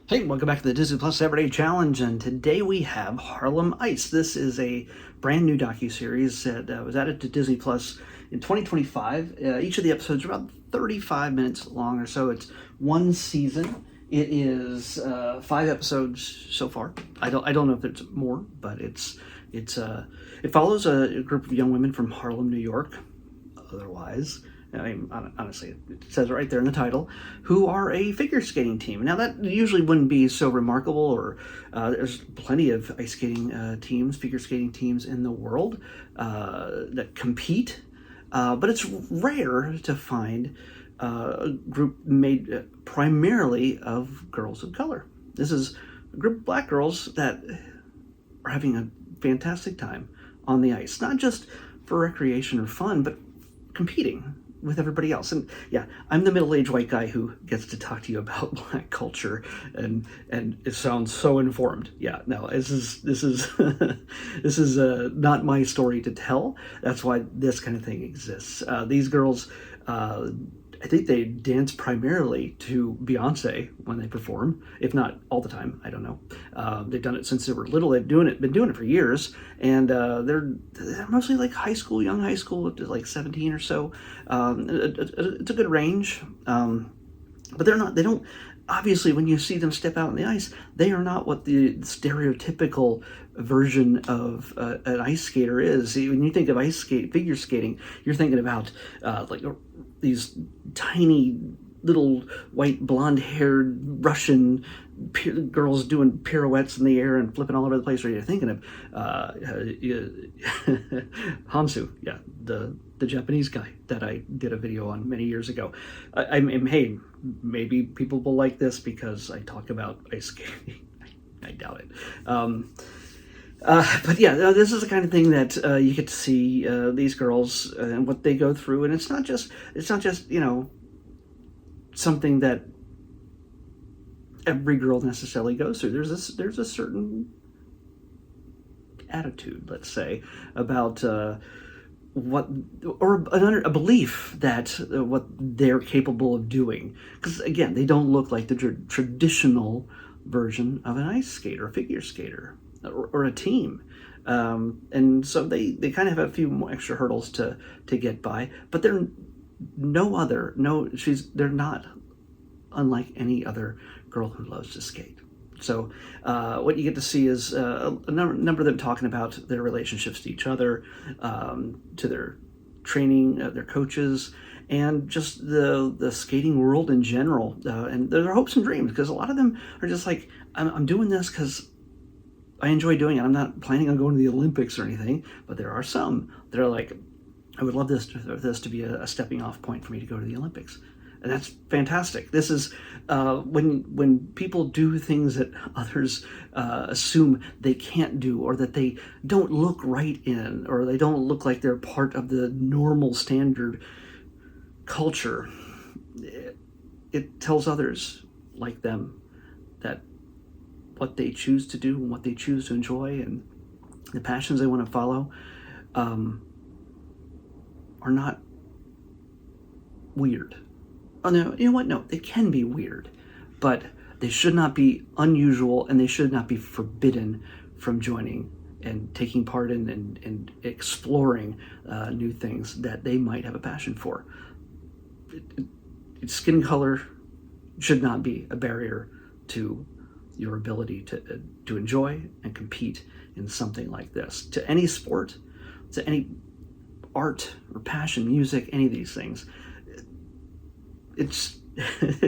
Hey, welcome back to the Disney Plus Everyday Challenge, and today we have Harlem Ice. This is a brand new docu-series that was added to Disney Plus in 2025. Each of the episodes are about 35 minutes long or so. It's one season. It is 5 episodes so far. I don't know if there's more, but it follows a group of young women from Harlem, New York. Otherwise, I mean, honestly, it says it right there in the title, who are a figure skating team. Now, that usually wouldn't be so remarkable, or there's plenty of ice skating teams, figure skating teams in the world that compete, but it's rare to find a group made primarily of girls of color. This is a group of black girls that are having a fantastic time on the ice, not just for recreation or fun, but competing with everybody else. And yeah, I'm the middle-aged white guy who gets to talk to you about black culture, and it sounds so informed. Yeah, no, this is this is not my story to tell. That's why this kind of thing exists. These girls, I think they dance primarily to Beyonce when they perform, if not all the time. I don't know. They've done it since they were little. They've been doing it for years, and they're mostly like high school, young high school, up to like 17 or so. It's a good range, but they're not. They don't. Obviously, when you see them step out on the ice, they are not what the stereotypical version of an ice skater is. When you think of figure skating, you're thinking about like these tiny little white blonde-haired Russian girls doing pirouettes in the air and flipping all over the place. Or you're thinking of Hansu, yeah, the Japanese guy that I did a video on many years ago. Hey, maybe people will like this because I talk about ice skating. I doubt it. But yeah, this is the kind of thing that you get to see these girls and what they go through, and it's not just something that every girl necessarily goes through. There's a certain attitude, let's say, about what, or a belief that what they're capable of doing. Because again, they don't look like the traditional version of an ice skater, figure skater, or a team. And so they kind of have a few more extra hurdles to get by, but they're they're not unlike any other girl who loves to skate. So what you get to see is a number of them talking about their relationships to each other, to their training, their coaches, and just the skating world in general, and their hopes and dreams, because a lot of them are just like, I'm doing this because I enjoy doing it. I'm not planning on going to the Olympics or anything, but there are some that are like, I would love this to be a stepping off point for me to go to the Olympics. And that's fantastic. This is when people do things that others assume they can't do, or that they don't look right in, or they don't look like they're part of the normal standard culture. It tells others like them that what they choose to do and what they choose to enjoy and the passions they want to follow are not weird. Oh no, you know what? No, they can be weird, but they should not be unusual, and they should not be forbidden from joining and taking part in and exploring new things that they might have a passion for. Skin color should not be a barrier to your ability to enjoy and compete in something like this. To any sport, to any art or passion, music, any of these things, it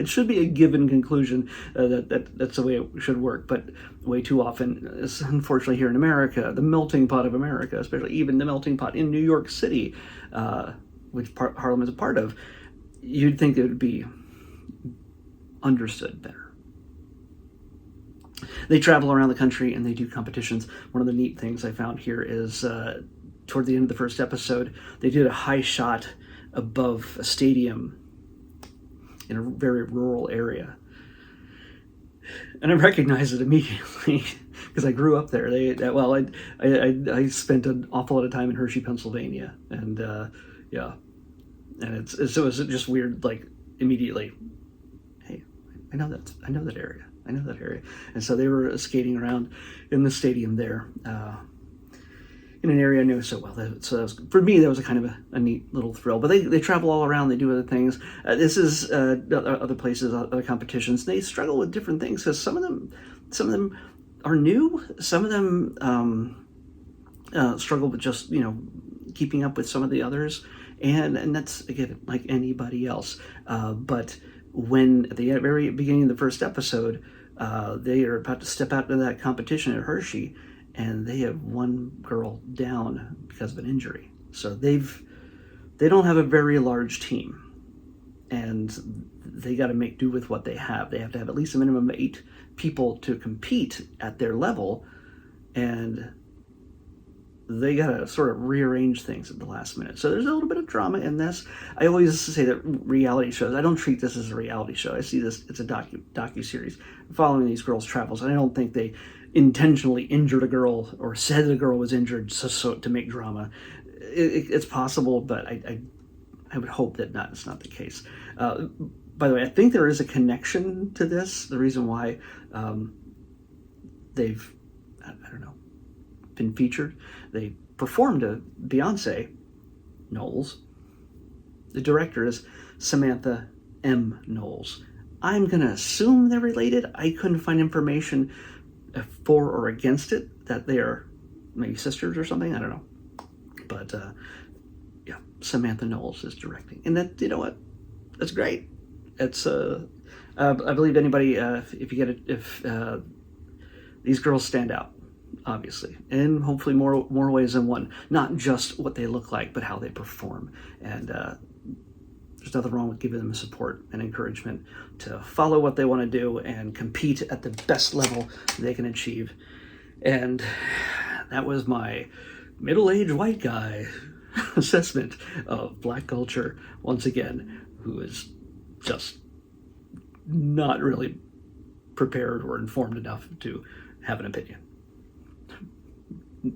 should be a given conclusion that's the way it should work. But way too often, unfortunately, here in America, the melting pot of America, especially even the melting pot in New York City, which Harlem is a part of, you'd think it would be understood better. They travel around the country and they do competitions. One of the neat things I found here is toward the end of the first episode, they did a high shot above a stadium in a very rural area. And I recognized it immediately because I grew up there. I spent an awful lot of time in Hershey, Pennsylvania, and yeah, and so it was just weird. Like immediately, hey, I know that area. I know that area. And so they were skating around in the stadium there, in an area I know so well. So for me, that was a kind of a neat little thrill. But they travel all around. They do other things. This is other places, other competitions. They struggle with different things because some of them are new. Some of them struggle with just keeping up with some of the others, and that's again like anybody else. But when at the very beginning of the first episode, they are about to step out into that competition at Hershey, and they have one girl down because of an injury. So they don't have a very large team, and they got to make do with what they have. They have to have at least a minimum of 8 people to compete at their level, and they got to sort of rearrange things at the last minute. So there's a little bit of drama in this. I always say that reality shows, I don't treat this as a reality show. I see this, it's a docu-series following these girls' travels. And I don't think they intentionally injured a girl or said the girl was injured so to make drama. It's possible, but I would hope that it's not the case. By the way, I think there is a connection to this. The reason why they've, I don't know, been featured. They performed a Beyonce, Knowles. The director is Samantha M. Knowles. I'm going to assume they're related. I couldn't find information for or against it, that they are maybe sisters or something. I don't know. But yeah, Samantha Knowles is directing. And that, you know what? That's great. It's, I believe anybody, if you get it, if these girls stand out, obviously, and hopefully more ways than one. Not just what they look like, but how they perform. And there's nothing wrong with giving them support and encouragement to follow what they want to do and compete at the best level they can achieve. And that was my middle-aged white guy assessment of Black culture, once again, who is just not really prepared or informed enough to have an opinion.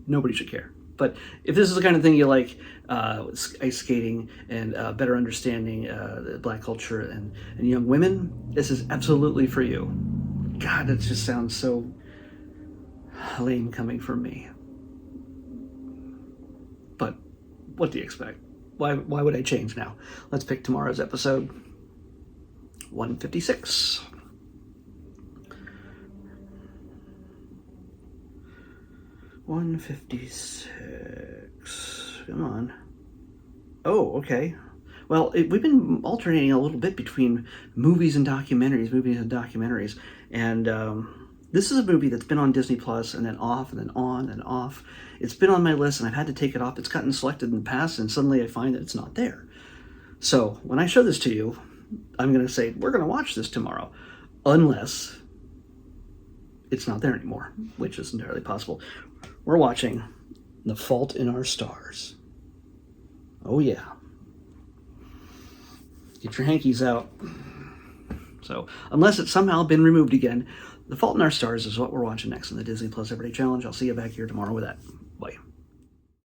Nobody should care. But if this is the kind of thing you like, ice skating and better understanding Black culture and young women, this is absolutely for you. God, that just sounds so lame coming from me. But what do you expect? Why would I change now? Let's pick tomorrow's episode, 156. $156. Come on. Oh, okay. Well, we've been alternating a little bit between movies and documentaries. And this is a movie that's been on Disney Plus and then off and then on and off. It's been on my list and I've had to take it off. It's gotten selected in the past and suddenly I find that it's not there. So when I show this to you, I'm going to say, we're going to watch this tomorrow. Unless it's not there anymore, which is entirely possible. We're watching The Fault in Our Stars. Oh yeah. Get your hankies out. So, unless it's somehow been removed again, The Fault in Our Stars is what we're watching next in the Disney Plus Everyday Challenge. I'll see you back here tomorrow with that. Bye.